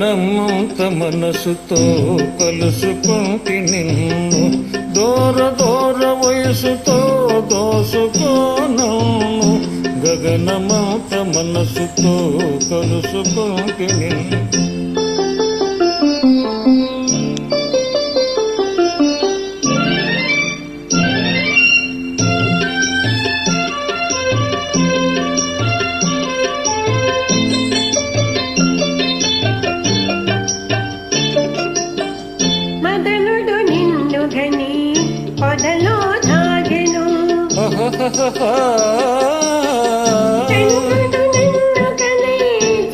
గగనమంత మనసుతో కలుసుకుంటి నిన్ను దూర దూర వయసుతో దోసుకోను గగనమంత మనసుతో కలుసుకుంటి నిన్ను పొదలో దాగెను చంద్రుడు నిన్ను కని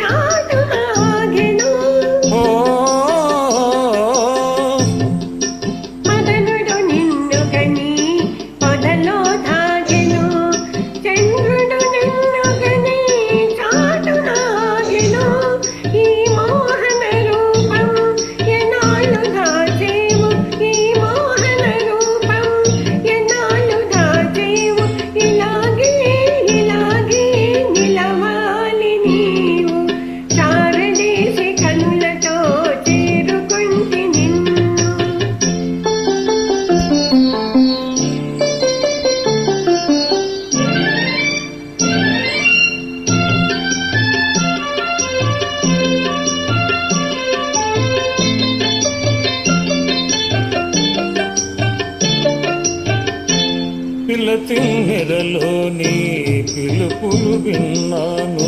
చాటున ఆగెను మదనుడు నిన్ను కని పొదలో దాగెను చంద్రుడు నిన్ను కని చాటున ఆగెను ఈ మోహన రూపం ఎన్నాళ్ళు దాచేవు ఈ పిల్లతిమ్మెరలోని పిలుపులు విన్నాను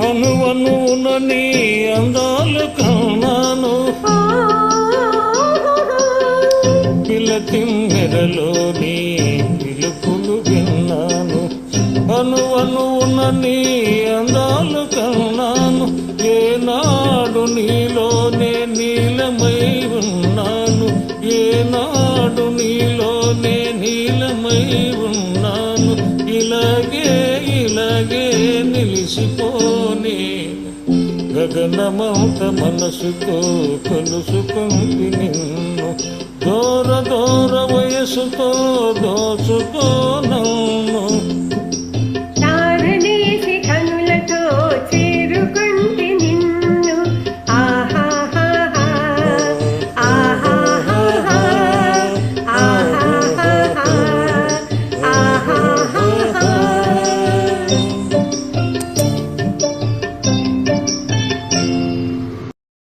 అనువనువున నీ అందాలు కన్నాను పిల్లతిమ్మెరలోని పిలుపులు విన్నాను అనువనువున నీ అందాలు కన్నాను ఏనాడు నీలోనే నీలమై ఉన్నాను ఏనాడు నీలోనే నీలమై ఉన్నాను ఇలాగే ఇలాగే నిలిసిపోనే గగనమంత మనసుతో కలుసుకుంటి నిన్ను దూర దూర వయసుతో దోచుకో